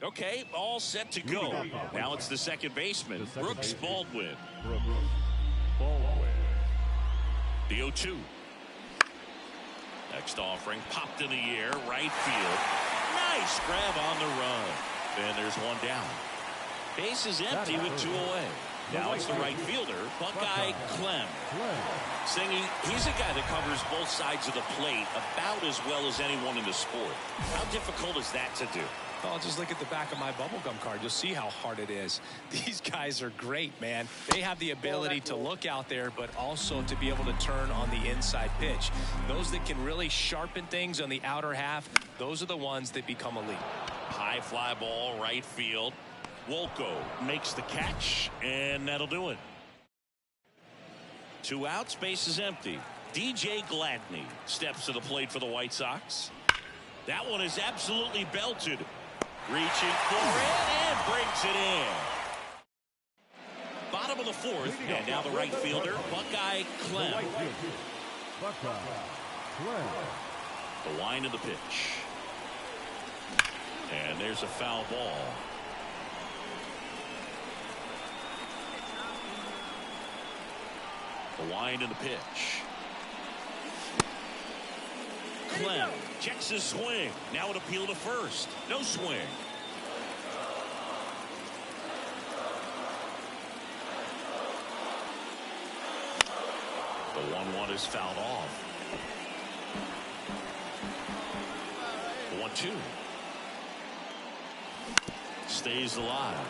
Okay, all set to go. Now it's the second baseman, Brooks Baldwin. The 0-2. Next offering, popped in the air, right field. Nice grab on the run. And there's one down. Base is empty with 2 away. Now it's the right fielder, Buckeye Clem. Singy, he's a guy that covers both sides of the plate about as well as anyone in the sport. How difficult is that to do? Oh, just look at the back of my bubblegum card. You'll see how hard it is. These guys are great, man. They have the ability to look out there, but also to be able to turn on the inside pitch. Those that can really sharpen things on the outer half, those are the ones that become elite. High fly ball, right field. Wolko makes the catch, and that'll do it. 2 outs, base is empty. DJ Gladney steps to the plate for the White Sox. That one is absolutely belted. Reaching for it and brings it in. Bottom of the 4th, and now the right fielder, Buckeye Clem. The wind of the pitch. And there's a foul ball. The wind and the pitch. Clem checks his swing. Now an appeal to first. No swing. The 1-1 is fouled off. The 1-2. Stays alive.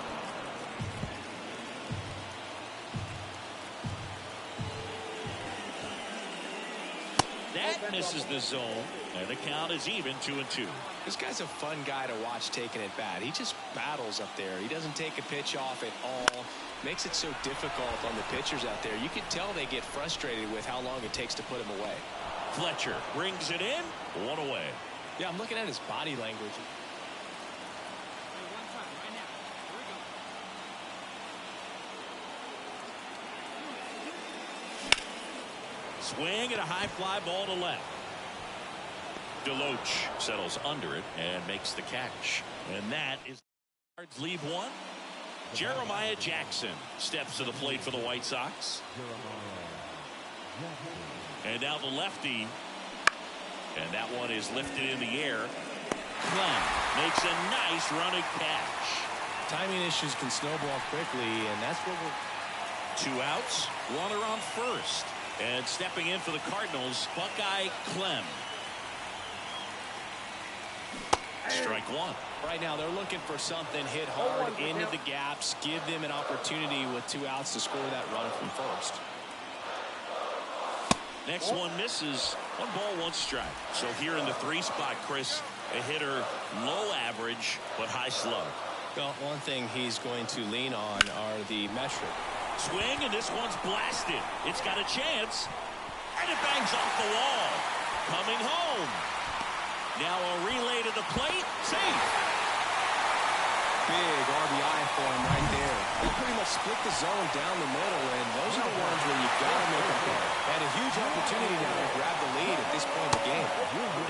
That misses the zone, and the count is even 2-2. This guy's a fun guy to watch taking it bat. He just battles up there. He doesn't take a pitch off at all. Makes it so difficult on the pitchers out there. You can tell they get frustrated with how long it takes to put him away. Fletcher brings it in. 1 away. Yeah, I'm looking at his body language. Swing and a high fly ball to left. Deloach settles under it and makes the catch. And that is Cards leave 1. Jeremiah Jackson steps to the plate for the White Sox. And now the lefty. And that one is lifted in the air. Clem makes a nice running catch. Timing issues can snowball quickly, and that's what we're... 2 outs, runner on first. And stepping in for the Cardinals, Buckeye Clem. Strike 1. Right now, they're looking for something hit hard into the gaps, give them an opportunity with 2 outs to score that run from first. Next one misses. 1 ball, 1 strike. So here in the 3 spot, Chris, a hitter low average but high slug. Well, one thing he's going to lean on are the metric. Swing, and this one's blasted. It's got a chance, and it bangs off the wall. Coming home. Now a relay to the plate. Safe. Big RBI for him right there. He pretty much split the zone down the middle, and those are the ones where you've got to make a play. Had a huge opportunity now to grab the lead at this point in the game.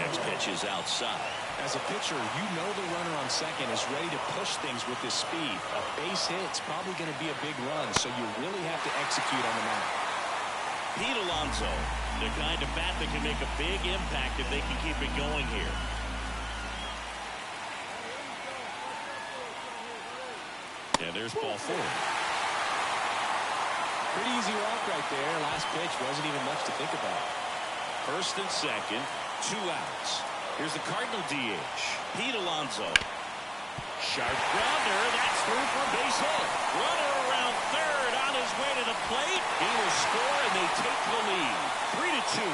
Next pitch is outside. As a pitcher, you know the runner on second is ready to push things with his speed. A base hit's probably going to be a big run, so you really have to execute on the mound. Pete Alonso, the kind of bat that can make a big impact if they can keep it going here. And there's ball 4. Pretty easy walk right there. Last pitch wasn't even much to think about. First and second, 2 outs. Here's the Cardinal DH, Pete Alonso. Sharp grounder, that's through for a base hit. Runner around third on his way to the plate. He will score, and they take the lead. 3-2.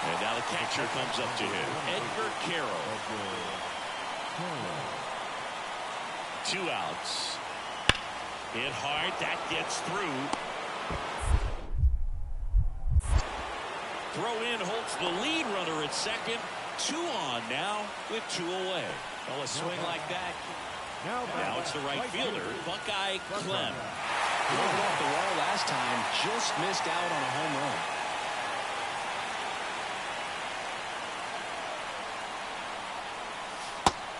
And now the catcher comes up to him, Edgar Carroll. 2 outs. Hit hard, that gets through. Throw in holds the lead runner at second. 2 on now with 2 away. Well, a swing like that. Now it's the right fielder, Buckeye Clem. Drove it off the wall last time, just missed out on a home run.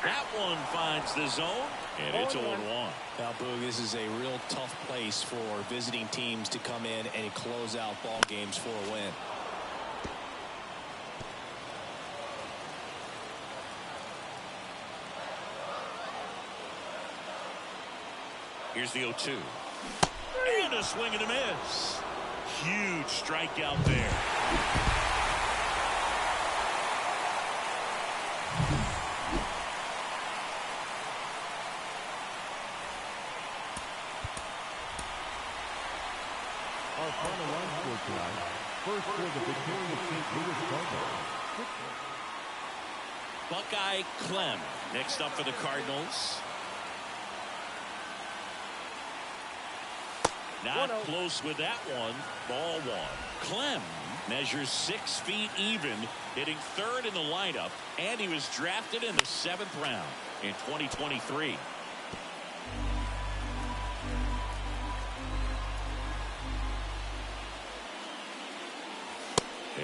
That one finds the zone, and it's 0-1. Now, Boog, this is a real tough place for visiting teams to come in and close out ball games for a win. Here's the 0-2. And a swing and a miss. Huge strikeout there. Our final run score tonight. First for the victorious St. Louis Cardinals. Buckeye Clem next up for the Cardinals. Not close with that one. Ball one. Clem measures 6 feet even, hitting third in the lineup, and he was drafted in the 7th round in 2023.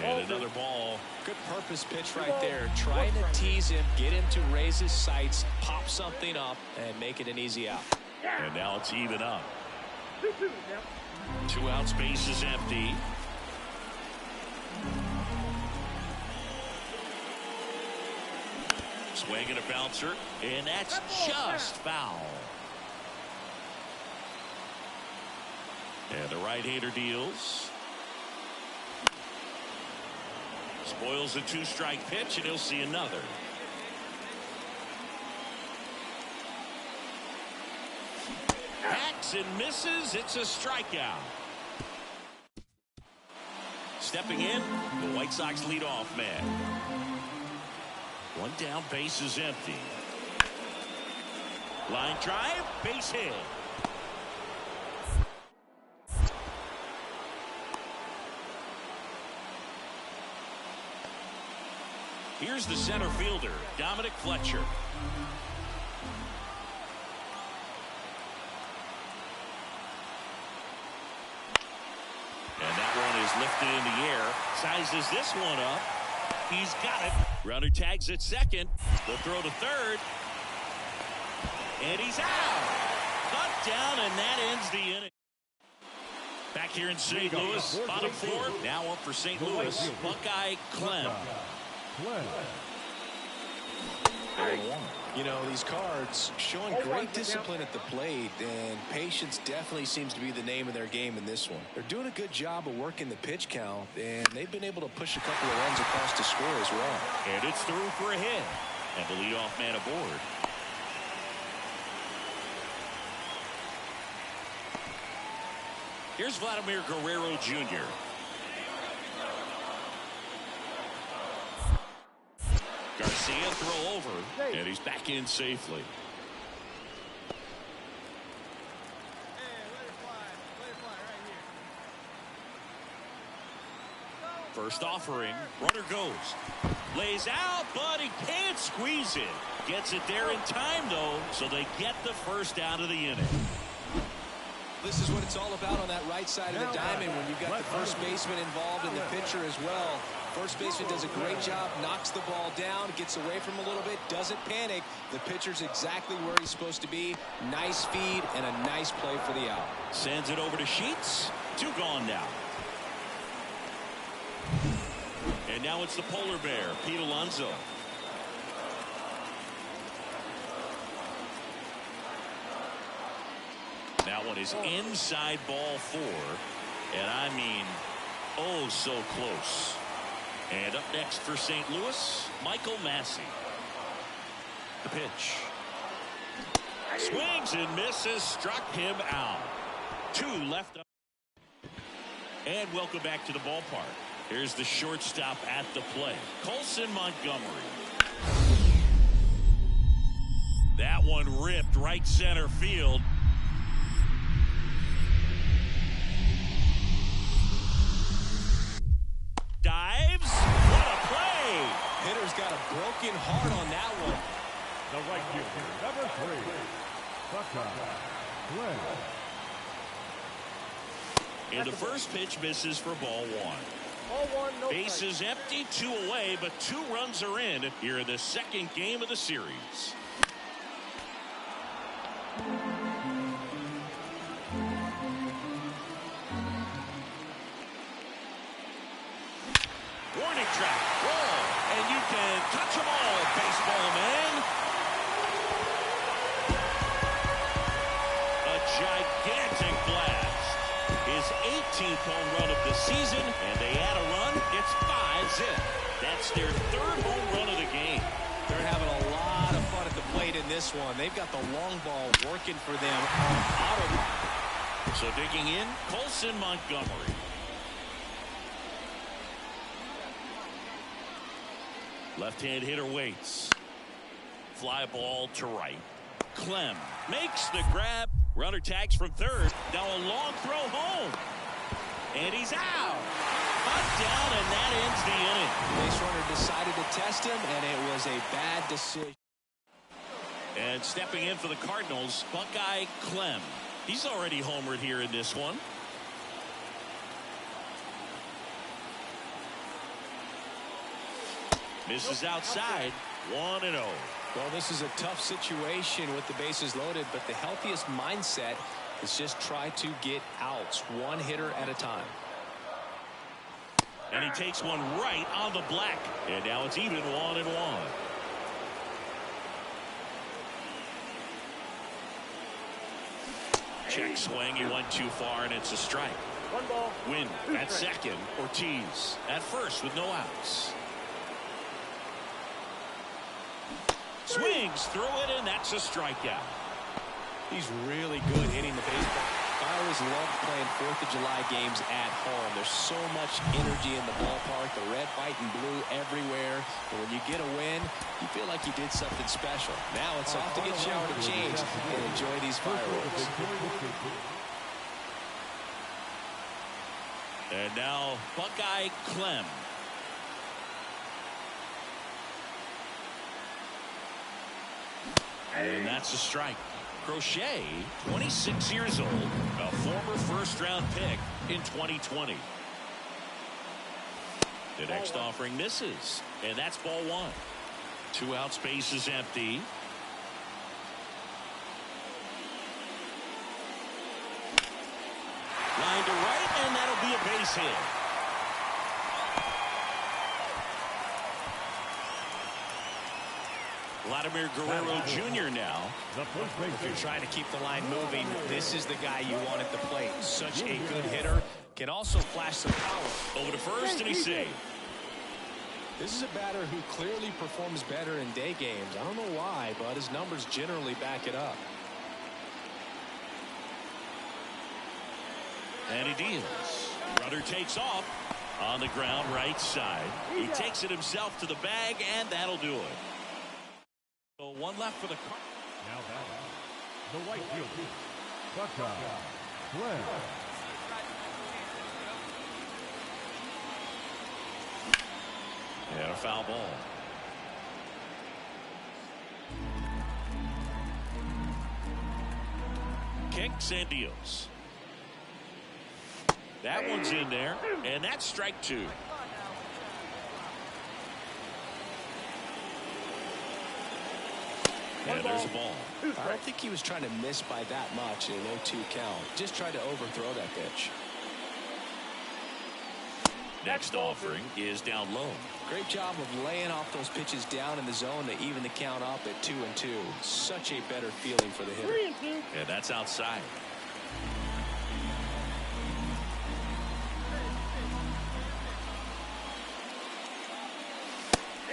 And another ball. Good purpose pitch right there. Trying to tease him, get him to raise his sights, pop something up, and make it an easy out. And now it's even up. 2 outs, base is empty. Swing and a bouncer, and that's just foul. And the right-hander deals. Spoils a 2-strike pitch, and he'll see another. Hacks and misses. It's a strikeout. Stepping in, the White Sox leadoff man. 1 down, base is empty. Line drive, base hit. Here's the center fielder, Dominic Fletcher. And that one is lifted in the air. Sizes this one up. He's got it. Runner tags at second. They'll throw to third. And he's out. Cut down, and that ends the inning. Back here in St. Louis, bottom 4. Now up for St. Louis, Buckeye Clem. You know, these Cards showing great discipline at the plate, and patience definitely seems to be the name of their game in this one. They're doing a good job of working the pitch count, and they've been able to push a couple of runs across the score as well. And it's through for a hit. And the leadoff man aboard. Here's Vladimir Guerrero Jr. Garcia throw over, and he's back in safely. First offering, runner goes. Lays out, but he can't squeeze it. Gets it there in time, though, so they get the first out of the inning. This is what it's all about on that right side of the diamond when you've got the first baseman involved and the pitcher as well. First baseman does a great job, knocks the ball down, gets away from him a little bit, doesn't panic. The pitcher's exactly where he's supposed to be. Nice feed and a nice play for the out. Sends it over to Sheets. 2 gone now. And now it's the polar bear, Pete Alonso. That one is inside ball 4. And I mean, oh, so close. And up next for St. Louis, Michael Massey. The pitch. Swings and misses, struck him out. 2 left up. And welcome back to the ballpark. Here's the shortstop at the plate, Colson Montgomery. That one ripped right center field. Dives. What a play. Hitter's got a broken heart on that one. The right fielder, number 3, Buckeye Clem. And the first pitch misses for ball 1. Base is empty, 2 away, but 2 runs are in here in the second game of the series. track. Whoa, and you can touch them all, baseball man. A gigantic blast. His 18th home run of the season, and they add a run. It's 5-zip. That's their third home run of the game. They're having a lot of fun at the plate in this one. They've got the long ball working for them on autopilot. So digging in, Colson Montgomery. Left-hand hitter waits. Fly ball to right. Clem makes the grab. Runner tags from third. Now a long throw home. And he's out. Bunt down, and that ends the inning. Base runner decided to test him, and it was a bad decision. And stepping in for the Cardinals, Buckeye Clem. He's already homered here in this one. Misses outside. 1-0. Well, this is a tough situation with the bases loaded, but the healthiest mindset is just try to get outs, one hitter at a time. And he takes one right on the black. And now it's even 1-1. Check swing. He went too far, and it's a strike. One ball. Win at second. Ortiz at first with no outs. Swings through it, and that's a strikeout. He's really good hitting the baseball. I always love playing 4th of July games at home. There's so much energy in the ballpark, the red, white, and blue everywhere. And when you get a win, you feel like you did something special. Now it's off to get showered and changed and enjoy these fireworks. And now Buckeye Clem. And that's a strike. Crochet, 26 years old, a former first-round pick in 2020. The next offering misses, and that's ball one. 2 outs, base is empty. Line to right, and that'll be a base hit. Vladimir Guerrero Jr. now. If you're trying to keep the line moving, this is the guy you want at the plate. Such a good hitter. Can also flash some power. Over to first, and he's safe. This is a batter who clearly performs better in day games. I don't know why, but his numbers generally back it up. And he deals. Runner takes off on the ground right side. He takes it himself to the bag, and that'll do it. So one left for the Cardinals. Now batting, the right fielder, Buckeye Clem. And a foul ball. Kicks and deals. That one's in there, and that's strike 2. And there's a ball. I don't think he was trying to miss by that much in an 0-2 count. Just tried to overthrow that pitch. Next offering is down low. Great job of laying off those pitches down in the zone to even the count up at 2-2. Such a better feeling for the hitter. And that's outside.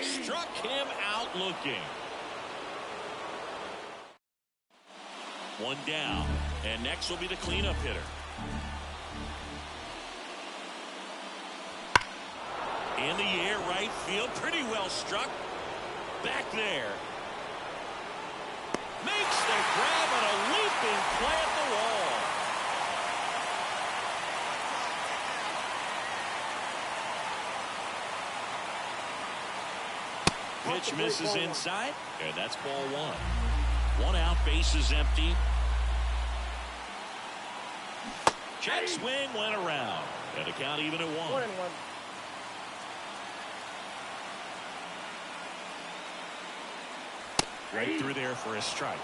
Struck him out looking. One down, and next will be the cleanup hitter. In the air, right field, pretty well struck. Back there. Makes the grab and a leaping play at the wall. Pitch misses inside, and that's ball one. 1 out, base is empty. Check swing went around, and the count even at 1. 1-1. Right through there for a strike.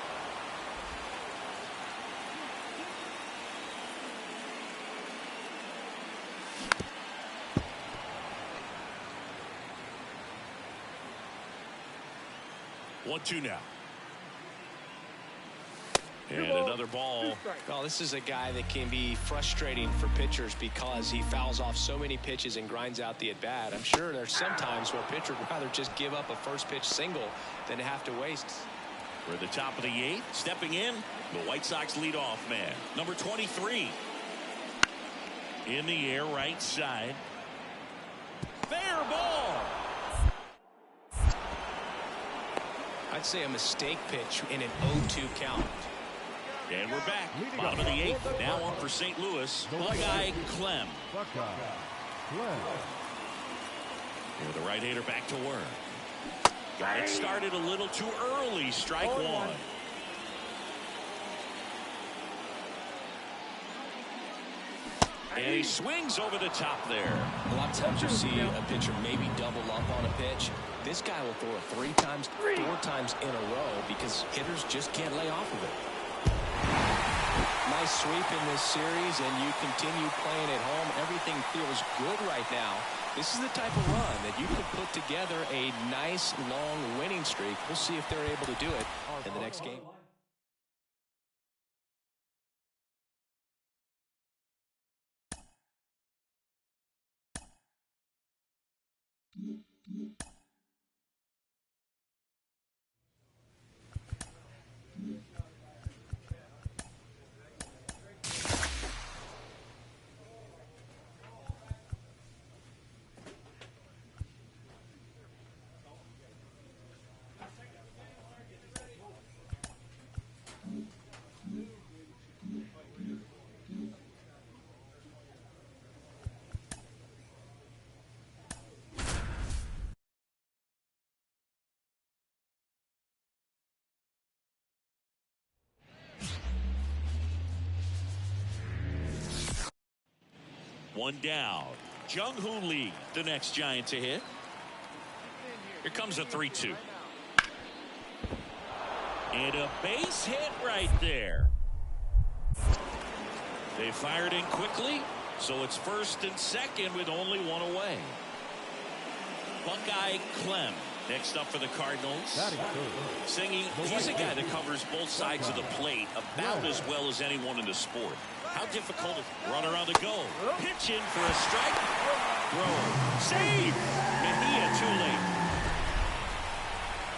1-2 now. And another ball. Well, this is a guy that can be frustrating for pitchers because he fouls off so many pitches and grinds out the at-bat. I'm sure there's some times where a pitcher would rather just give up a first pitch single than to have to waste. We're at the top of the 8th. Stepping in, the White Sox leadoff man, number 23. In the air, right side. Fair ball. I'd say a mistake pitch in an 0-2 count. And we're back. Bottom of the 8th. Now on for St. Louis. Buckeye Clem. With the right-hander back to work. Got it started a little too early. Strike one. And he swings over the top there. A lot of times you see a pitcher maybe double up on a pitch. This guy will throw it 3 times, 4 times in a row because hitters just can't lay off of it. Nice sweep in this series, and you continue playing at home. Everything feels good right now. This is the type of run that you can put together a nice, long winning streak. We'll see if they're able to do it in the next game. One down. Jung-Hoo Lee, the next Giant to hit. Here comes a 3-2. And a base hit right there. They fired in quickly, so it's first and second with only one away. Buckeye Clem next up for the Cardinals. Singing, he's a guy that covers both sides of the plate about as well as anyone in the sport. How difficult is runner on the go. Pitch in for a strike. Throw. Save. Mejia too late.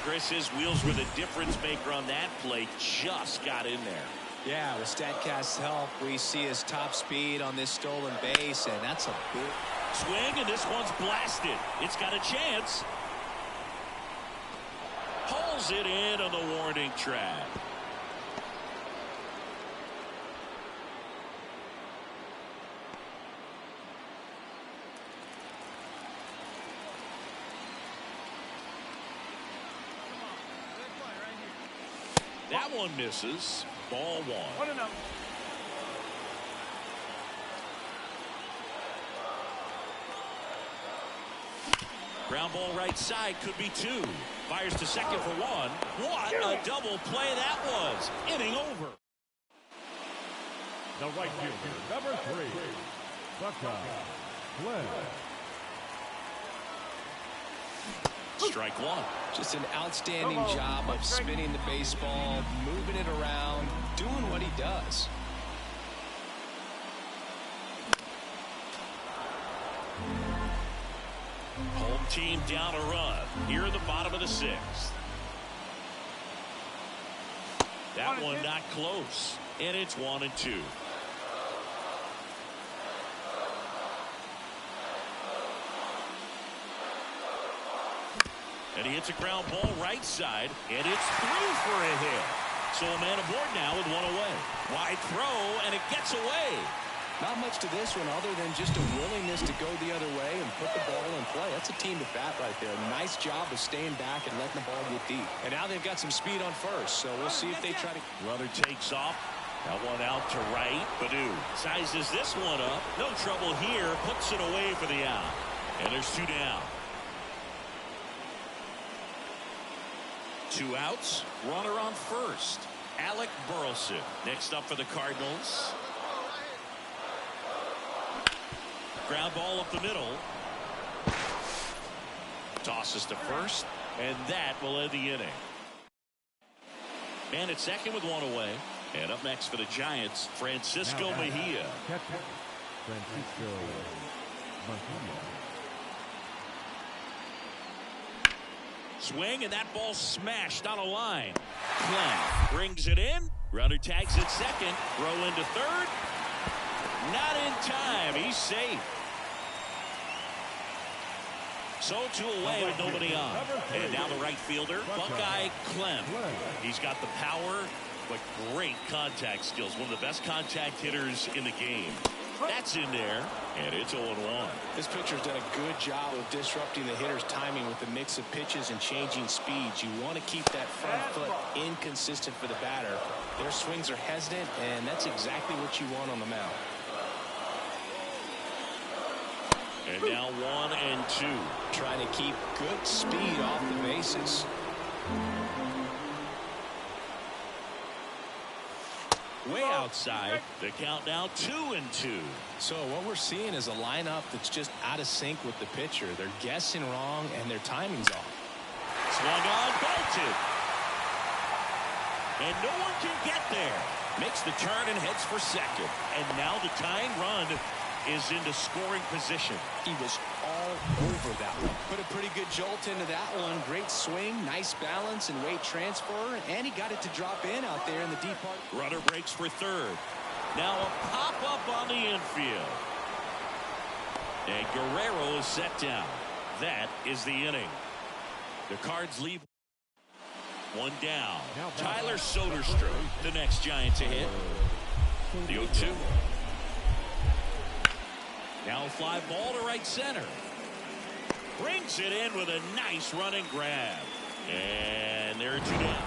Chris, his wheels were the difference maker on that play. Just got in there. Yeah, with StatCast's help, we see his top speed on this stolen base, and that's a big swing, and this one's blasted. It's got a chance. Pulls it in on the warning track. That one misses. Ball one. 1-0. Ground ball right side, could be 2. Fires to second for 1. What a double play that was. Inning over. The right fielder, number 3, Buckeye Clem. Strike one. Just an outstanding job of spinning the baseball, moving it around, doing what he does. Home team down a run here in the bottom of the 6th. That one not close, and it's 1-2. And he hits a ground ball right side, and it's through for a hit. So a man aboard now with 1 away. Wide throw, and it gets away. Not much to this one other than just a willingness to go the other way and put the ball in play. That's a team to bat right there. Nice job of staying back and letting the ball get deep. And now they've got some speed on first, so we'll see if they try to. Runner takes off. That one out to right. Baду sizes this one up. No trouble here. Puts it away for the out. And there's 2 down. 2 outs. Runner on first. Alec Burleson next up for the Cardinals. Ground ball up the middle. Tosses to first, and that will end the inning. And at second with one away. And up next for the Giants, Francisco Mejia. Catcher, Francisco Mejia. Swing, and that ball smashed on a line. Clem brings it in. Runner tags at second. Throw into third. Not in time. He's safe. So two away with nobody on. And now the right fielder, Buckeye Clem. He's got the power, but great contact skills. One of the best contact hitters in the game. That's in there, and it's 0-1. This pitcher's done a good job of disrupting the hitter's timing with the mix of pitches and changing speeds. You want to keep that front foot inconsistent for the batter. Their swings are hesitant, and that's exactly what you want on the mound. And now 1-2. Trying to keep good speed off the bases. Way outside. The count now 2-2. So what we're seeing is a lineup that's just out of sync with the pitcher. They're guessing wrong, and their timing's off. Swung on, bolted. And no one can get there. Makes the turn and heads for second. And now the tying run is into scoring position. He was all over that one. Put a pretty good jolt into that one. Great swing, nice balance and weight transfer, and he got it to drop in out there in the deep part. Runner breaks for third. Now a pop-up on the infield. And Guerrero is set down. That is the inning. The Cards leave one down. Tyler Soderstrom, the next Giant to hit. The 0-2. Now a fly ball to right center. Brings it in with a nice running grab. And there are two down.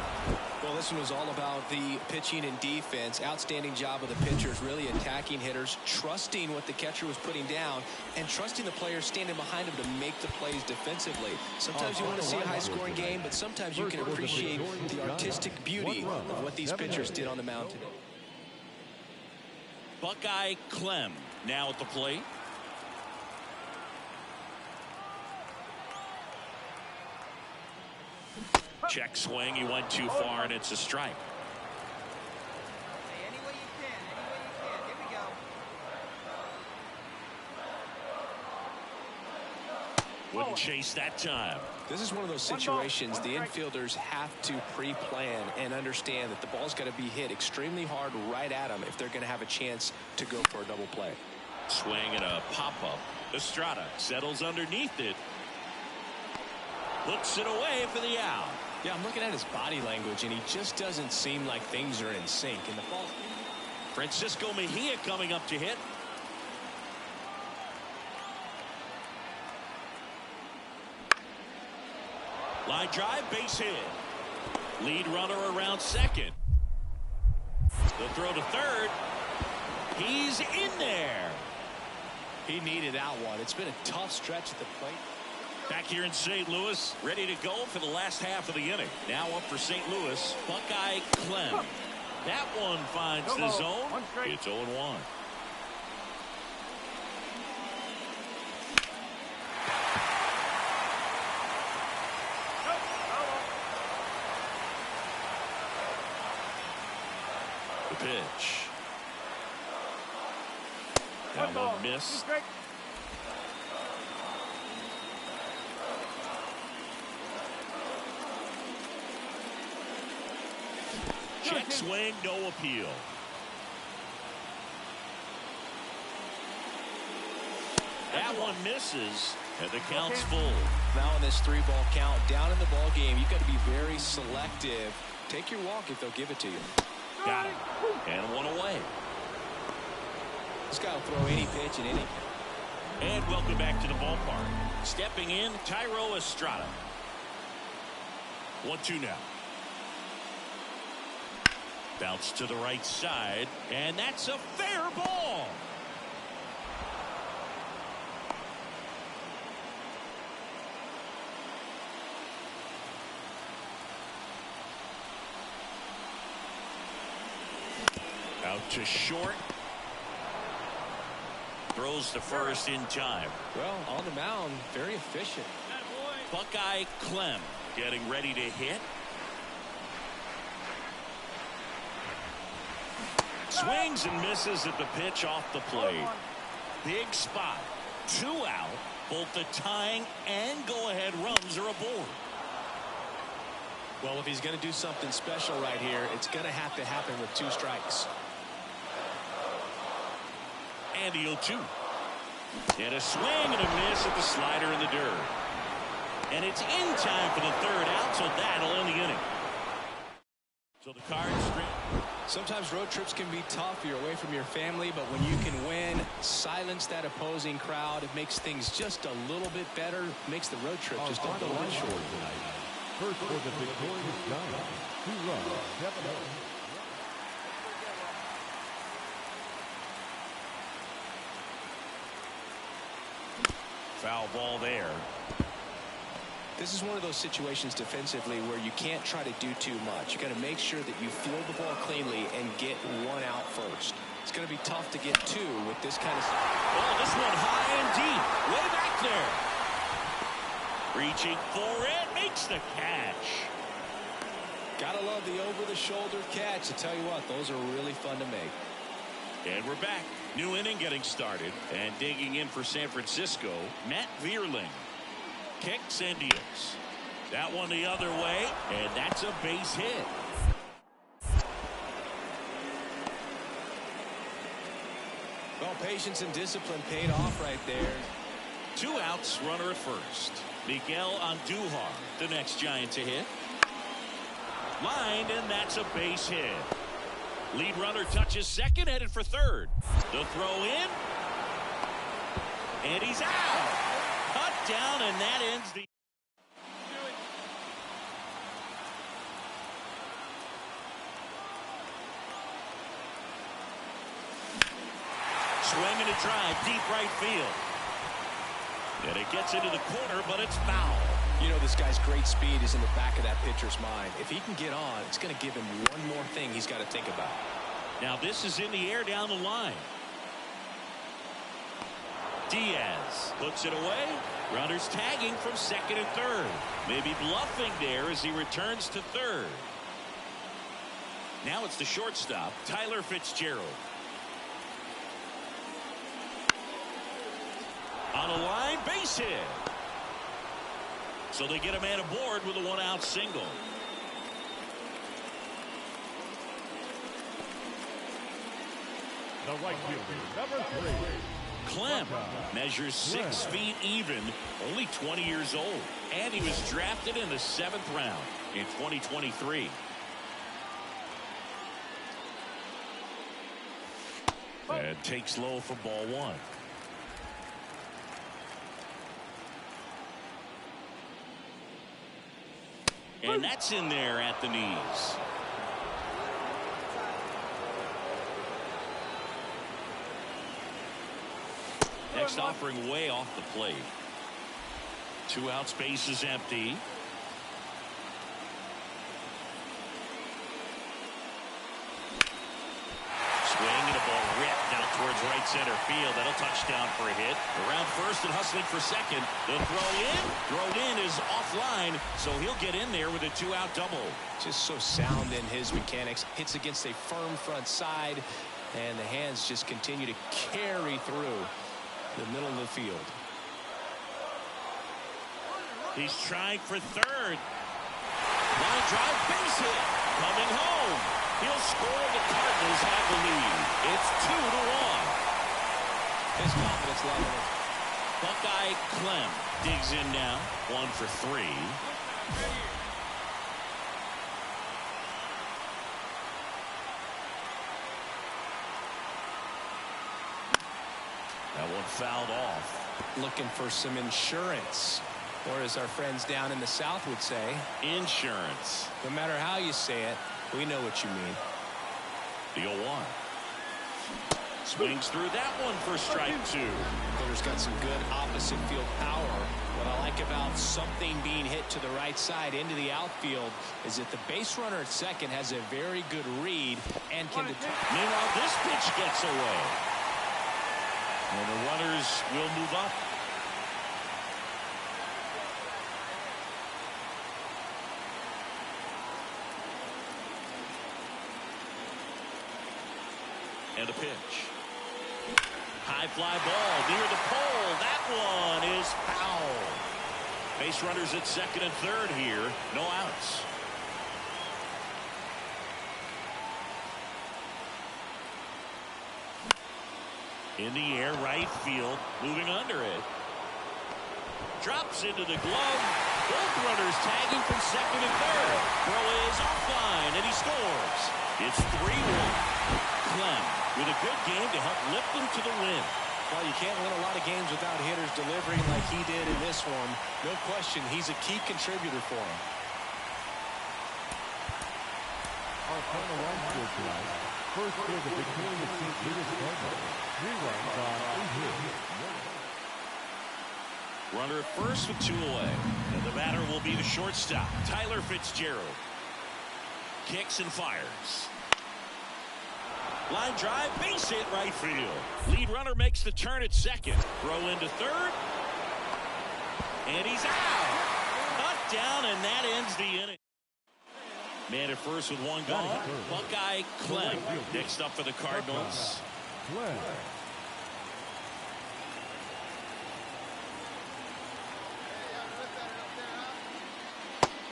Well, this one was all about the pitching and defense. Outstanding job of the pitchers, really attacking hitters, trusting what the catcher was putting down, and trusting the players standing behind him to make the plays defensively. Sometimes you want to see a high-scoring game, but sometimes you can appreciate the artistic beauty of what these pitchers did on the mound today. Buckeye Clem now at the plate. Check swing. He went too far, and it's a strike. Hey, any way you can. Here we go. Wouldn't chase that time. This is one of those situations the infielders have to pre-plan and understand that the ball's got to be hit extremely hard right at them if they're going to have a chance to go for a double play. Swing and a pop-up. Estrada settles underneath it. Looks it away for the out. Yeah, I'm looking at his body language, and he just doesn't seem like things are in sync. And the ball. Francisco Mejia coming up to hit. Line drive, base hit. Lead runner around second. The throw to third. He's in there. He needed that one. It's been a tough stretch at the plate. Back here in St. Louis, ready to go for the last half of the inning. Now up for St. Louis, Buckeye Clem. That one finds the zone. It's 0-1. The pitch. That one missed. Check swing, no appeal. That one misses, and the count's full. Now in this 3-ball count, down in the ball game, you've got to be very selective. Take your walk if they'll give it to you. Got it. And one away. This guy will throw any pitch at any. And welcome back to the ballpark. Stepping in, Tyro Estrada. 1-2 now. Bounce to the right side, and that's a fair ball. Out to short. Throws to first in time. Well, on the mound, very efficient. Buckeye Clem getting ready to hit. Swings and misses at the pitch off the plate. Big spot. 2 out. Both the tying and go-ahead runs are aboard. Well, if he's going to do something special right here, it's going to have to happen with 2 strikes. And the 0-2. And a swing and a miss at the slider in the dirt. And it's in time for the 3rd out, so that'll end the inning. So the Cards straight. Sometimes road trips can be tough. You're away from your family, but when you can win, silence that opposing crowd, it makes things just a little bit better, makes the road trip just a little bit shorter. First for the victorious Giants, 2 runs, 7-0. Foul ball there. This is one of those situations defensively where you can't try to do too much. You got to make sure that you field the ball cleanly and get 1 out first. It's going to be tough to get 2 with this kind of. Oh, this one high and deep, way back there. Reaching for it, makes the catch. Gotta love the over-the-shoulder catch. I tell you what, those are really fun to make. And we're back. New inning getting started. And digging in for San Francisco, Matt Vierling. Kicks and deals. That one the other way, and that's a base hit. Well, patience and discipline paid off right there. 2 outs, runner at first. Miguel Andujar, the next Giant to hit. Lined, and that's a base hit. Lead runner touches second, headed for third. The throw in. And he's out. Cut down, and that ends the. Swing and a drive, deep right field. And it gets into the corner, but it's foul. You know, this guy's great speed is in the back of that pitcher's mind. If he can get on, it's going to give him one more thing he's got to think about. Now this is in the air down the line. Diaz puts it away. Runners tagging from second and third. Maybe bluffing there as he returns to third. Now it's the shortstop, Tyler Fitzgerald. On a line, base hit. So they get a man aboard with a 1-out single. The right fielder, number 3. Clem measures 6 feet even, only 20 years old. And he was drafted in the 7th round in 2023. And takes low for ball 1. And that's in there at the knees. Next offering way off the plate. 2 out, space is empty. Swing and a ball ripped out towards right center field. That'll touch down for a hit. Around first and hustling for second. The throw in is offline, so he'll get in there with a 2-out double. Just so sound in his mechanics. Hits against a firm front side, and the hands just continue to carry through the middle of the field. He's trying for third. Line drive, base hit. Coming home. He'll score. The Cardinals have the lead. It's 2-1. His confidence level. Buckeye Clem digs in now. 1 for 3. That one fouled off. Looking for some insurance. Or as our friends down in the South would say, Insurance. no matter how you say it, we know what you mean. The 0-1. Swings through that one for strike 2. Hitter's got some good opposite field power. What I like about something being hit to the right side into the outfield is that the base runner at second has a very good read and can determine. Meanwhile, this pitch gets away. And the runners will move up. And a pitch. High fly ball near the pole. That one is foul. Base runners at second and third here. No outs. In the air, right field, moving under it. Drops into the glove. Both runners tagging from second and third. Throw is offline, and he scores. It's 3-1. Clem with a good game to help lift them to the win. Well, you can't win a lot of games without hitters delivering like he did in this one. No question, he's a key contributor for him. Our final run score tonight. First for the victorious St. Louis Cardinals. 3 runs on 8 hits. Runner at first with 2 away. And the batter will be the shortstop, Tyler Fitzgerald. Kicks and fires. Line drive, base hit right field. Lead runner makes the turn at second. Throw into third. And he's out. Cut down, and that ends the inning. Man at first with 1 gone. Buckeye Clem next up for the Cardinals.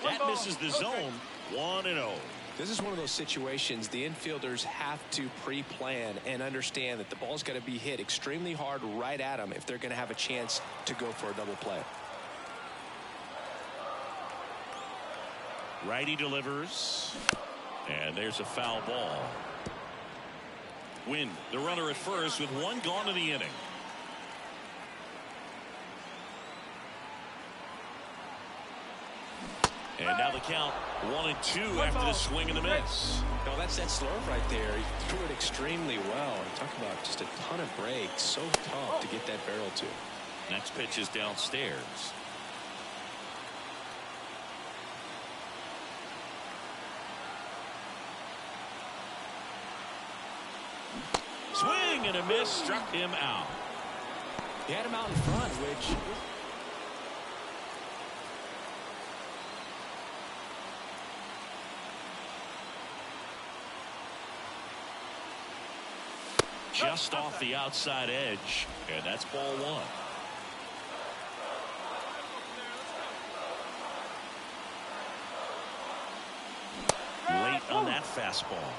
That misses the zone. 1-0. This is one of those situations the infielders have to pre-plan and understand that the ball's got to be hit extremely hard right at them if they're going to have a chance to go for a double play. Righty delivers. And there's a foul ball. Win the runner at first with 1 gone in the inning. And now the count 1-2 after the swing and the miss. No, that's that slurve right there. He threw it extremely well. Talk about just a ton of breaks. So tough to get that barrel to. Next pitch is downstairs. Swing and a miss, struck him out. He had him out in front, which just off the outside edge, and that's ball 1. Late on that fastball.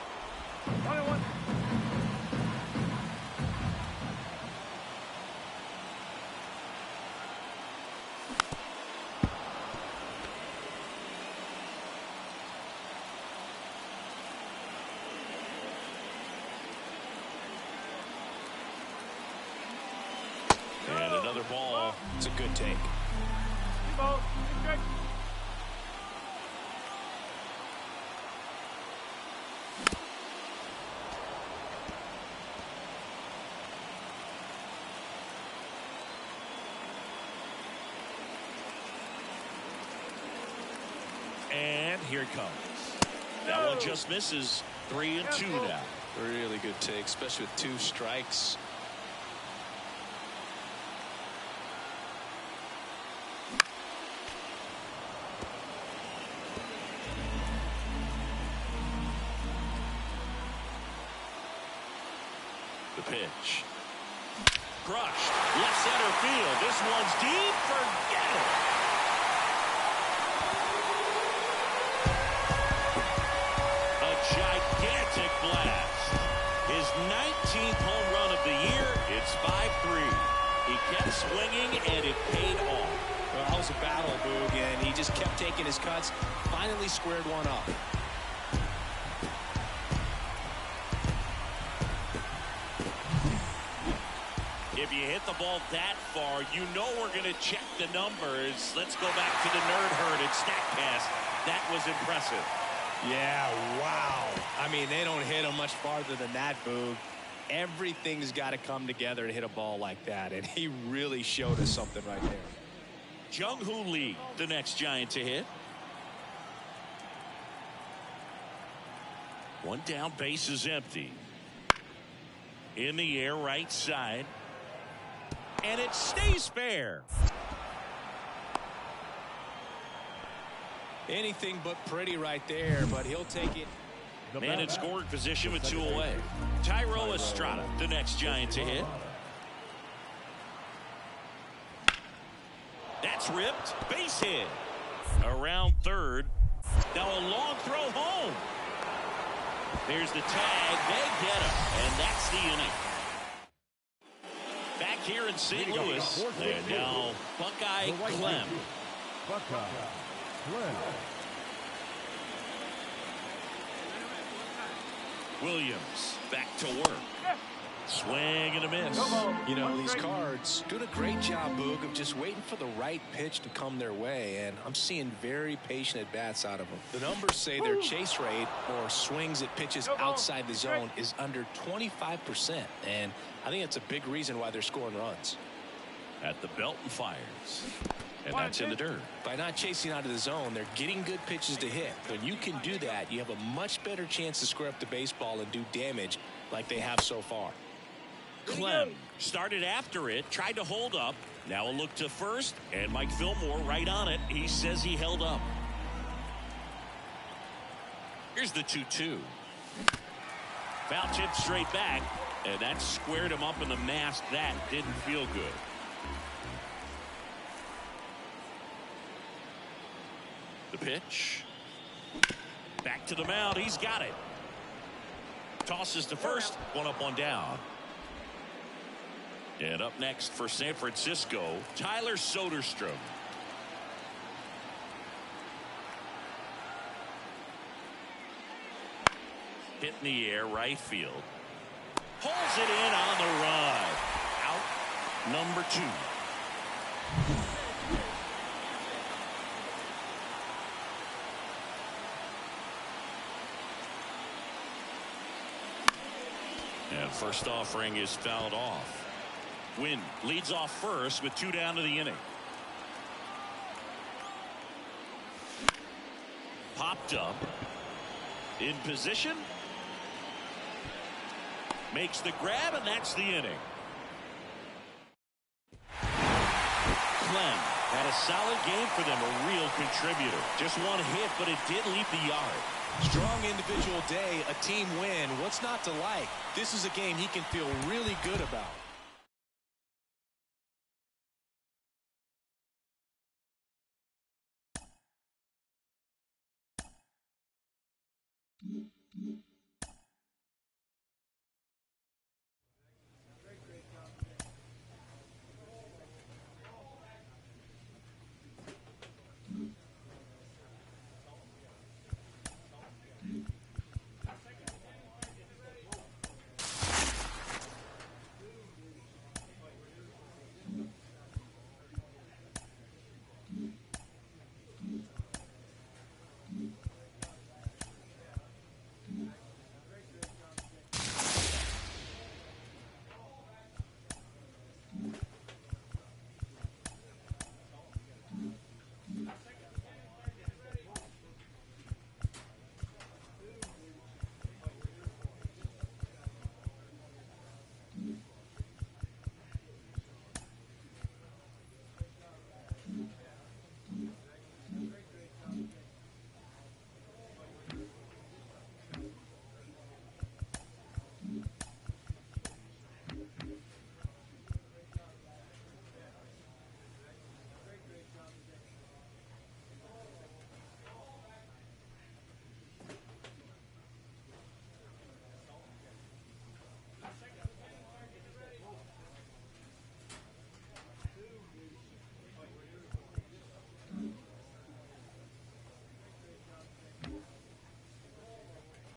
And another ball. it's a good take. And here it comes. That one just misses. 3-2 now. Really good take, especially with 2 strikes. The pitch. Crushed. Left center field. This one's deep. Forget it. A gigantic blast. His 19th home run of the year. It's 5-3. He kept swinging, and it paid off. Well, that was a battle, Boog, and he just kept taking his cuts. Finally squared one up. If you hit the ball that far, you know we're going to check the numbers. Let's go back to the nerd herd at StatCast. That was impressive. Yeah, wow. I mean, they don't hit him much farther than that, Boog. Everything's got to come together to hit a ball like that, and he really showed us something right there. Jung-Hoo Lee, the next Giant to hit. One down, base is empty. In the air, right side. And it stays fair. Anything but pretty right there, but he'll take it. Man in scoring position with 2 away. Tyro Estrada, the next Giant to hit. That's ripped. Base hit. Around third. Now a long throw home. There's the tag. They get him. And that's the inning. Back here in St. Louis. And now Buckeye Clem. Buckeye Clem. Williams back to work. Swing and a miss. You know, these Cards doing a great job, Boog, of just waiting for the right pitch to come their way, and I'm seeing very patient at-bats out of them. The numbers say their chase rate, or swings at pitches outside the zone, is under 25%, and I think that's a big reason why they're scoring runs. At the belt and fires. And that's in the dirt. By not chasing out of the zone, they're getting good pitches to hit. When you can do that, you have a much better chance to square up the baseball and do damage like they have so far. Clem started after it, tried to hold up. Now a look to first, and Mike Fillmore right on it. He says he held up. Here's the 2-2. Foul tip straight back, and that squared him up in the mask. That didn't feel good. The pitch. Back to the mound. He's got it. Tosses to first. 1 up, 1 down. And up next for San Francisco, Tyler Soderstrom. Hit in the air, right field. Pulls it in on the run. Out number 2. And first offering is fouled off. Wynn leads off first with 2 down to the inning. Popped up. In position. Makes the grab, and that's the inning. Clem had a solid game for them, a real contributor. Just 1 hit, but it did leave the yard. Strong individual day, a team win. What's not to like? This is a game he can feel really good about.